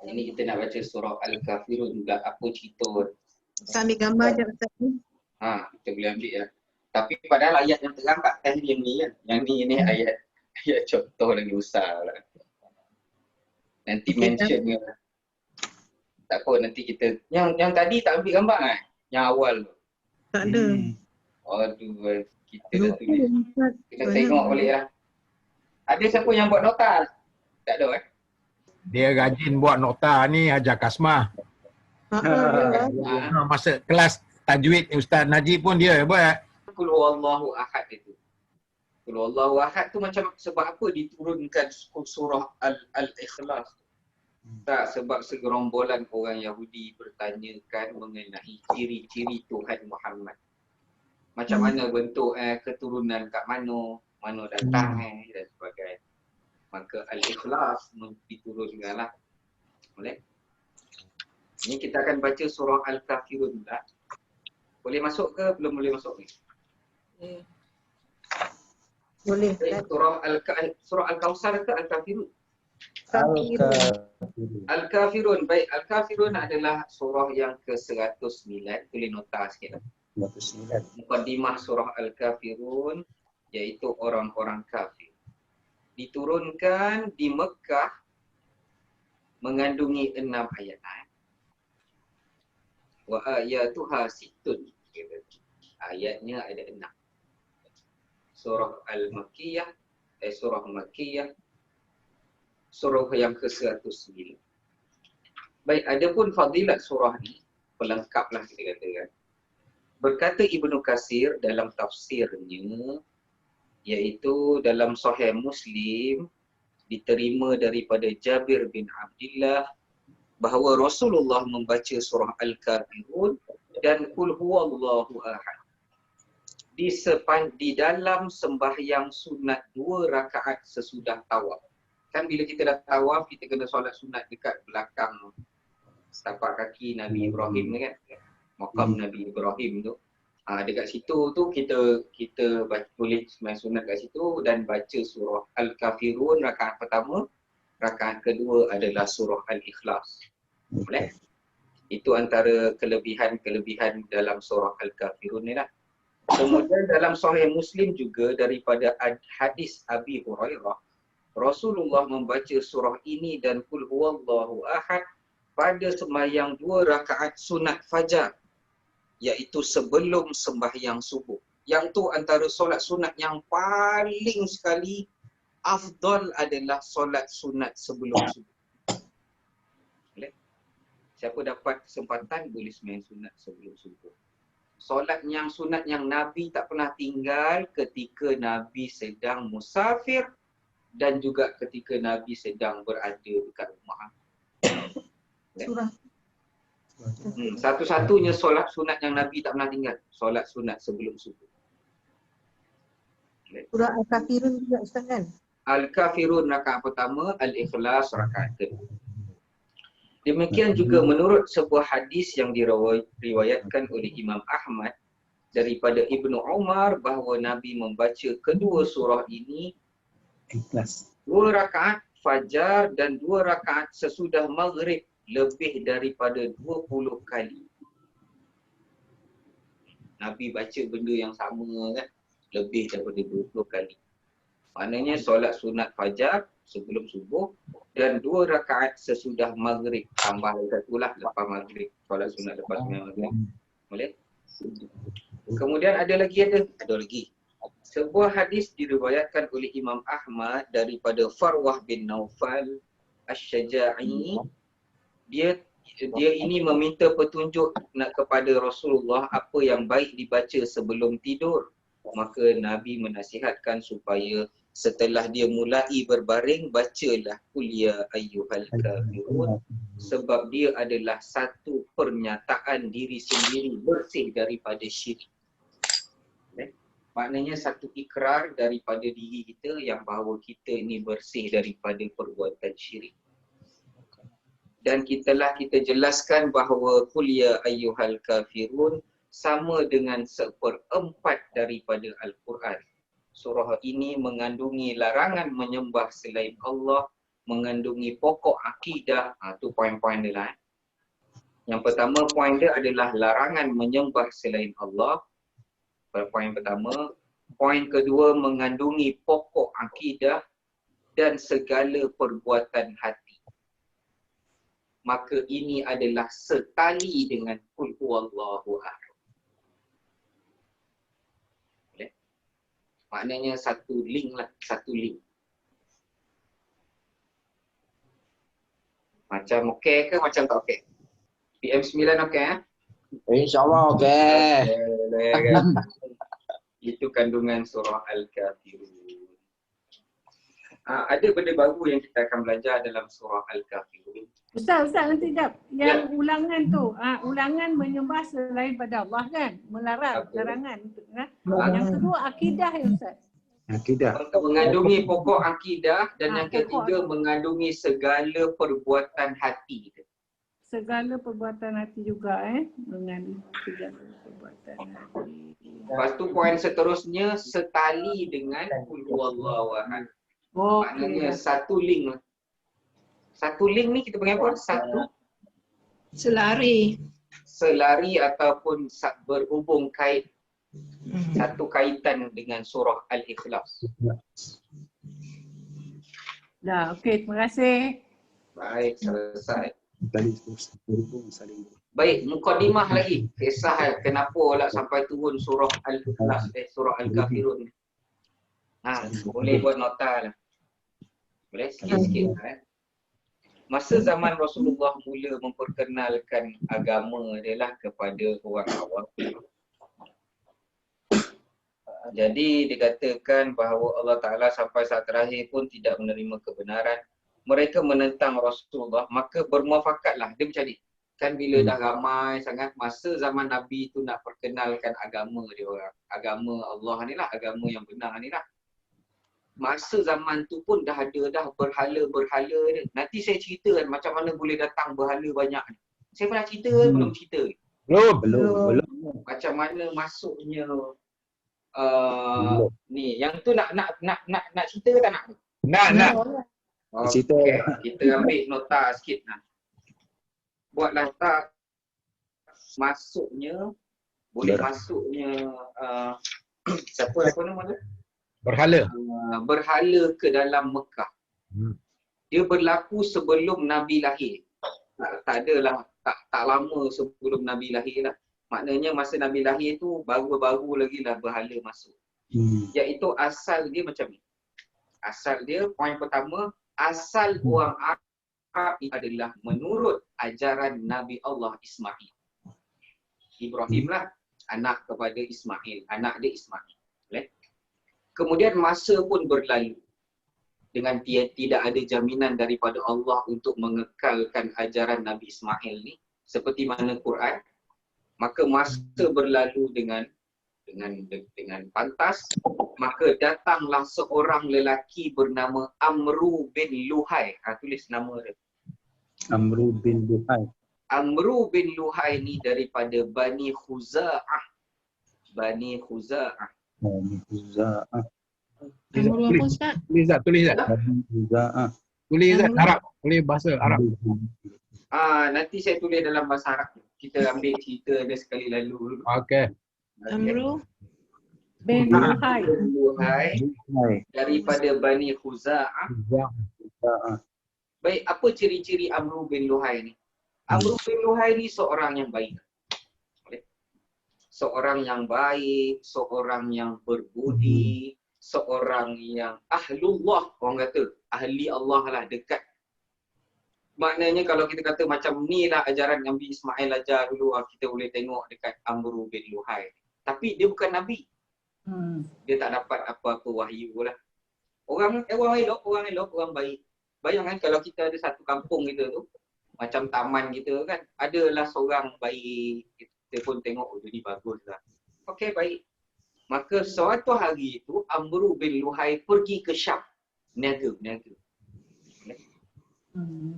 Ini kita nak baca surah Al-Kafirun juga. Apa cerita? Saya ambil gambar je Ustaz ni. Kita boleh ambil ya. Tapi padahal ayat yang terang kat atas yang ni kan. Yang ni ayat contoh lagi besar lah. Nanti mention ke. Tak apa, nanti kita yang tadi tak ambil gambar kan? Yang awal tu. Tak ada. Aduh, kita dah Lupa tulis. Ustaz. Kita tengok balik lah. Ada siapa yang buat nota? Tak ada Dia rajin buat nota ni Hajar Kasmah. Masa kelas tajwid Ustaz Najib pun dia buat. Qul huwallahu ahad itu. Qul huwallahu ahad tu macam sebab apa diturunkan surah Al-Ikhlas? Tak, sebab segerombolan orang Yahudi bertanyakan mengenai ciri-ciri Tuhan Muhammad. Macam mana bentuk keturunan kat mana datang dan sebagainya. Maka Al-Ikhlas diturunkan lah. Boleh? Ini kita akan baca surah Al-Kafirun pula. Boleh masuk ke? Belum boleh masuk ni? Boleh. Surah Al-Kawthar ke Al-Kafirun? Kafirun. Al-Kafirun. Baik, Al-Kafirun adalah surah yang ke-109. Tulis nota sikit. 109. Muqaddimah surah Al-Kafirun iaitu orang-orang kafir. Diturunkan di Mekah mengandungi 6 ayat. Wa ayatuha sittun. Ayatnya ada 6. Surah Al-Makkiyah, surah Makkiyah, surah yang ke-109. Baik, ada pun fadilat surah ni, pelengkaplah kita katakan. Berkata Ibnu Katsir dalam tafsirnya, iaitu dalam Sahih Muslim, diterima daripada Jabir bin Abdullah bahawa Rasulullah membaca surah Al-Kafirun dan Qul huwallahu ahad di dalam sembahyang sunat 2 rakaat sesudah tawaf. Kan bila kita dah tawaf, kita kena solat sunat dekat belakang tapak kaki Nabi Ibrahim ni kan. Maqam Nabi Ibrahim tu. Dekat situ tu kita boleh sembahyang sunat kat situ dan baca surah Al-Kafirun rakaat pertama, rakaat kedua adalah surah Al-Ikhlas. Boleh? Itu antara kelebihan dalam surah Al-Kafirun ni lah. Kemudian dalam Sahih Muslim juga daripada hadis Abi Hurairah, Rasulullah membaca surah ini dan Qul huwallahu ahad pada sembahyang 2 rakaat sunat fajar, iaitu sebelum sembahyang subuh. Yang tu antara solat sunat yang paling sekali afdal adalah solat sunat sebelum subuh. Boleh? Siapa dapat kesempatan boleh sembahyang sunat sebelum subuh. Solat yang sunat yang Nabi tak pernah tinggal ketika Nabi sedang musafir dan juga ketika Nabi sedang berada dekat rumah. Surah. Satu-satunya solat sunat yang Nabi tak pernah tinggal, solat sunat sebelum subuh. Surah Al-Kafirun juga Ustaz kan? Al-Kafirun rakaat pertama, Al-Ikhlas rakaat kedua. Demikian juga menurut sebuah hadis yang diriwayatkan oleh Imam Ahmad daripada Ibnu Umar bahawa Nabi membaca kedua surah ini 2 rakaat fajar dan 2 rakaat sesudah maghrib lebih daripada 20 kali. Nabi baca benda yang sama kan, lebih daripada 20 kali. Maknanya solat sunat fajar sebelum subuh dan 2 rakaat sesudah maghrib. Tambah satu lah lepas maghrib. Solat sunat lepas maghrib. Boleh? Kemudian ada lagi. Sebuah hadis diriwayatkan oleh Imam Ahmad daripada Farwah bin Naufal Asy-Syaja'i. Dia ini meminta petunjuk kepada Rasulullah apa yang baik dibaca sebelum tidur. Maka Nabi menasihatkan supaya setelah dia mulai berbaring, bacalah Qul ya ayyuhal kafirun, sebab dia adalah satu pernyataan diri sendiri bersih daripada syirik. Maknanya satu ikrar daripada diri kita yang bahawa kita ini bersih daripada perbuatan syirik. Dan kita jelaskan bahawa Qul ya ayyuhal kafirun sama dengan 1/4 daripada Al-Quran. Surah ini mengandungi larangan menyembah selain Allah mengandungi pokok akidah. Tu poin-poin dia lah. Yang pertama poin dia adalah larangan menyembah selain Allah. Poin pertama. Poin kedua mengandungi pokok akidah dan segala perbuatan hati. Maka ini adalah setali dengan Qul huwallahu ahad. Boleh? Maknanya satu link lah, satu link. Macam okey ke macam tak okey? PM9 okey eh? InsyaAllah okey. Boleh kan? Itu kandungan surah Al-Kafirun. Ada benda baru yang kita akan belajar dalam surah Al-Kafirun. Ustaz nanti jap. Yang ulangan tu, ulangan menyembah selain pada Allah kan? Melarang, larangan. Yang kedua akidah ya Ustaz. Akidah. Mengandungi pokok akidah dan yang pokok. ketiga mengandungi segala perbuatan hati. Segala perbuatan hati juga mengandungi segala perbuatan hati. Lepas tu poin seterusnya setali dengan Qul huwallahu ahad. Maknanya satu link lah. Satu link ni kita panggil apa? Satu Selari. selari ataupun berhubung kait. Satu kaitan dengan surah Al-Ikhlas. Dah, okey, terima kasih. Baik, selesai. Berhubung saling. Baik, mukadimah lagi. Kisah kenapa lah sampai turun surah Al-Ikhlas, surah Al-Kafirun. Boleh buat nota lah. Boleh sikit-sikit Masa zaman Rasulullah mula memperkenalkan agama dia lah kepada orang awam. Jadi dikatakan bahawa Allah Ta'ala sampai saat terakhir pun tidak menerima kebenaran. Mereka menentang Rasulullah, maka bermuafakatlah. Dia macam ni. Kan bila dah ramai sangat, masa zaman Nabi tu nak perkenalkan agama dia orang. Agama Allah ni lah, agama yang benar ni lah. Masa zaman tu pun dah ada dah berhala-berhala dia. Nanti saya ceritakan macam mana boleh datang berhala banyak ni. Saya pernah cerita belum cerita? Belum. Macam mana masuknya ni. Yang tu nak cerita ke tak nak? Nak. Cerita. Okay. Kita ambil nota sikit lah. Buatlah nota masuknya masuknya siapa nama dia? Berhala. Berhala ke dalam Mekah. Dia berlaku sebelum Nabi lahir. Tak adalah, tak lama sebelum Nabi lahir lah. Maknanya masa Nabi lahir tu baru-baru lagi lah berhala masuk. Iaitu asal dia macam ni. Asal dia, poin pertama, asal orang Arab adalah menurut ajaran Nabi Allah Ismail. Ibrahim lah anak kepada Ismail, anak dia Ismail. Kemudian masa pun berlalu dengan dia tidak ada jaminan daripada Allah untuk mengekalkan ajaran Nabi Ismail ni seperti mana Quran. Maka masa berlalu dengan pantas, maka datanglah seorang lelaki bernama Amru bin Luhai. Tulis nama dia. Amru bin Luhai. Amru bin Luhai ni daripada Bani Khuza'ah. Bani Khuza'ah. Amru apa Ustaz? Tulis Zat. Tulis Zat, Arab. Tulis bahasa Arab. Nanti saya tulis dalam bahasa Arab. Kita ambil cerita dia sekali lalu. Okey. Amru bin Luhai. Luhai daripada Bani Khuza'ah. Baik, apa ciri-ciri Amru bin Luhai ni? Amru bin Luhai ni seorang yang baik. Seorang yang baik, seorang yang berbudi, seorang yang ahlullah, orang kata. Ahli Allah lah, dekat. Maknanya kalau kita kata macam ni lah ajaran Nabi Ismail ajar dulu, kita boleh tengok dekat Amru bin Luhai. Tapi dia bukan Nabi. Dia tak dapat apa-apa wahyu lah. Orang elok, orang baik. Bayangkan kalau kita ada satu kampung kita tu, macam taman kita kan, adalah seorang baik. Kita pun tengok, dia ni bagus lah. Okey, baik. Maka suatu hari itu, Amru bin Luhai pergi ke Syam. Niaga.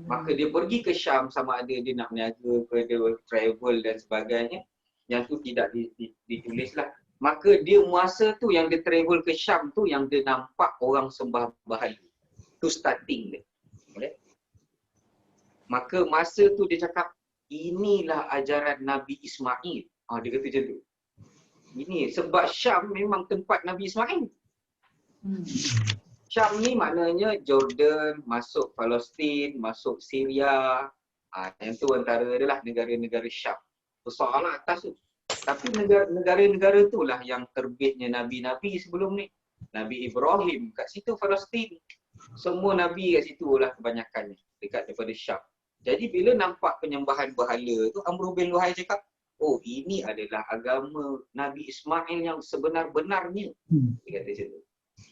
Maka dia pergi ke Syam, sama ada dia nak berniaga ke, dia travel dan sebagainya. Yang tu tidak ditulis lah. Maka dia masa tu yang dia travel ke Syam tu, yang dia nampak orang sembah berhala. Tu starting dia. Maka masa tu dia cakap, inilah ajaran Nabi Ismail. Dia kata macam tu. Ini sebab Syam memang tempat Nabi Ismail. Syam ni maknanya Jordan, masuk Palestin, masuk Syria. Yang tu antara adalah negara-negara Syam. Besarlah atas tu. Tapi negara-negara itulah yang terbitnya Nabi-Nabi sebelum ni. Nabi Ibrahim kat situ Palestin. Semua Nabi kat situ lah kebanyakannya. Dekat daripada Syam. Jadi bila nampak penyembahan berhala tu, Amr bin Luhai cakap, oh ini adalah agama Nabi Ismail yang sebenar-benarnya. Dia kata macam tu.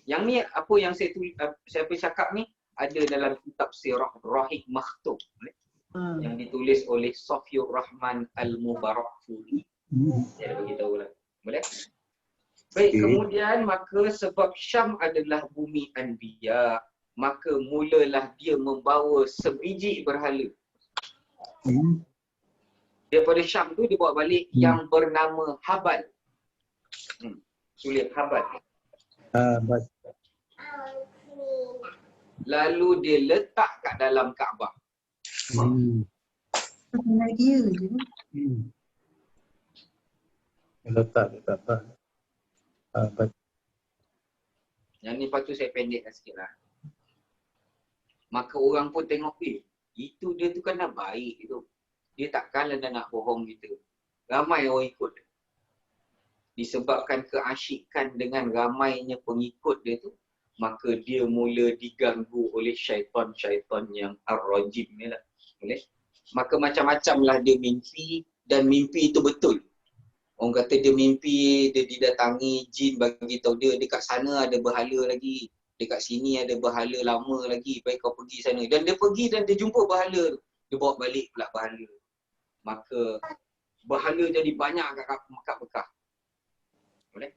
Yang ni apa yang saya cakap ni ada dalam kitab Sirah Rahik Makhtub yang ditulis oleh Safiur Rahman Al-Mubarakfuri. Dia dah beritahu lah. Boleh? Baik, kemudian maka sebab Syam adalah bumi Anbiya, maka mulalah dia membawa sebiji berhala. Daripada Syam tu dia bawa balik yang bernama Habal. Sulit Habal. Lalu dia letak kat dalam Kaabah. Dia je. Letak apa? Yang ni patut saya pendekkan sikit lah. Maka orang pun tengok, itu dia tu kan dah baik tu. Dia takkanlah dah nak bohong kita. Ramai orang ikut dia. Disebabkan keasyikan dengan ramainya pengikut dia tu, maka dia mula diganggu oleh syaitan-syaitan yang ar-rajim ni lah. Boleh? Maka macam-macam lah dia mimpi, dan mimpi itu betul. Orang kata dia mimpi, dia didatangi jin bagi tahu dia dekat sana ada berhala lagi. Dekat sini ada berhala lama lagi, baik kau pergi sana. Dan dia pergi dan dia jumpa berhala tu. Dia bawa balik pula berhala. Maka berhala jadi banyak kat Mekah. Boleh?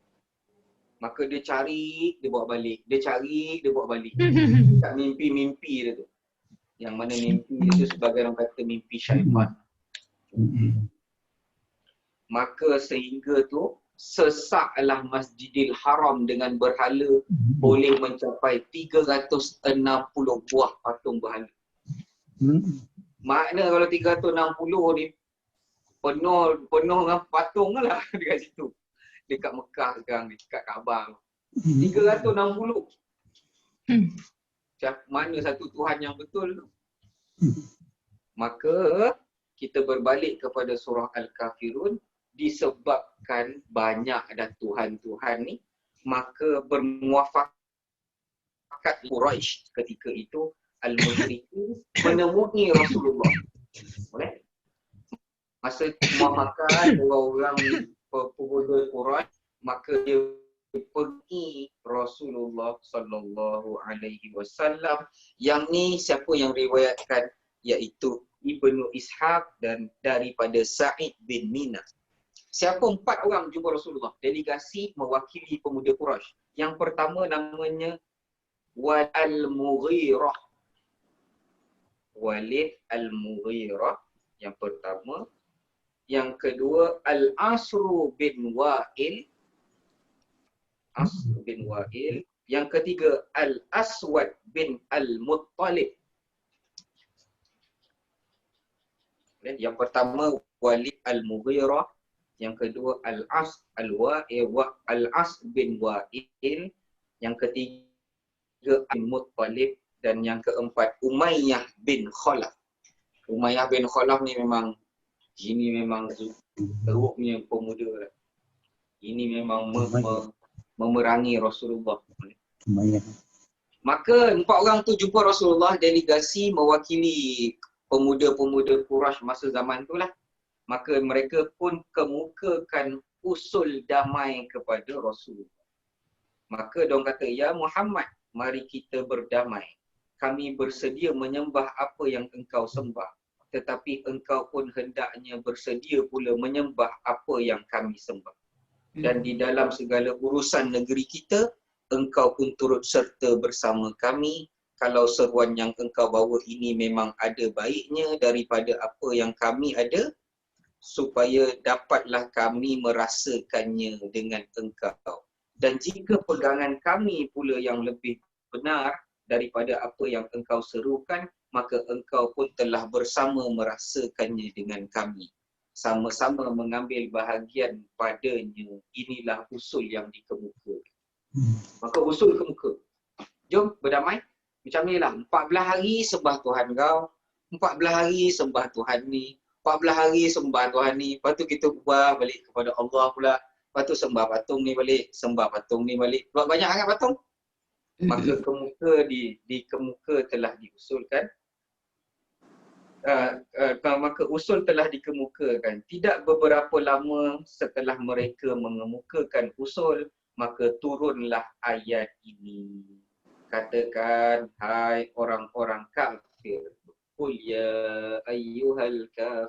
Maka dia cari, dia bawa balik. Dia cari, dia bawa balik. Kat mimpi-mimpi dia tu. Yang mana mimpi dia tu sebagai orang kata mimpi syaitan. Maka sehingga tu sesaklah Masjidil Haram dengan berhala boleh mencapai 360 buah patung berhala. Makna kalau 360 ni penuh dengan patung lah dekat situ. Dekat Mekah sekarang ni, dekat Kaabah. 360. Mana satu Tuhan yang betul tu? Maka kita berbalik kepada surah Al-Kafirun. Disebabkan banyak dah Tuhan-Tuhan ni, maka bermuafakat Quraisy ketika itu Al-Musyrikin menemui Rasulullah. Boleh? Masa muafakat orang-orang pemuda Quraisy, maka dia pergi Rasulullah sallallahu alaihi wasallam. Yang ni siapa yang riwayatkan, iaitu Ibnu Ishaq dan daripada Sa'id bin Mina. Siapa 4 orang jumpa Rasulullah? Delegasi mewakili pemuda Quraisy. Yang pertama namanya Walid Al-Mughirah. Walid Al-Mughirah yang pertama. Yang kedua Al-Asru bin Wa'il. Asr bin Wa'il. Yang ketiga Al-Aswad bin Al-Muttalib. Yang pertama Walid Al-Mughirah. Yang kedua Al-As bin Wa'il. Yang ketiga Al-Muttalib. Dan yang keempat Umayyah bin Khalaf. Umayyah bin Khalaf ni memang teruknya pemuda lah. Ini memang memerangi Rasulullah. Maka 4 orang tu jumpa Rasulullah, delegasi mewakili pemuda-pemuda Quraisy masa zaman tu lah. Maka mereka pun kemukakan usul damai kepada Rasulullah. Maka diorang kata, ya Muhammad, mari kita berdamai. Kami bersedia menyembah apa yang engkau sembah. Tetapi engkau pun hendaknya bersedia pula menyembah apa yang kami sembah. Dan di dalam segala urusan negeri kita, engkau pun turut serta bersama kami. Kalau seruan yang engkau bawa ini memang ada baiknya daripada apa yang kami ada, supaya dapatlah kami merasakannya dengan engkau. Dan jika pegangan kami pula yang lebih benar daripada apa yang engkau serukan, maka engkau pun telah bersama merasakannya dengan kami. Sama-sama mengambil bahagian padanya. Inilah usul yang dikemukakan. Maka usul kemuka. Jom berdamai. Macam ni lah. 14 hari sembah Tuhan kau. 14 hari sembah Tuhan ni. 14 hari sembah Tuhan ni. Lepas tu kita ubah balik kepada Allah pula. Lepas tu sembah patung ni balik. Sembah patung ni balik. Sebab banyak sangat patung. Maka kemuka di kemuka telah diusulkan. Maka usul telah dikemukakan. Tidak beberapa lama setelah mereka mengemukakan usul, maka turunlah ayat ini. Katakan, hai orang-orang kafir. Qul ya ayyuhal kafir.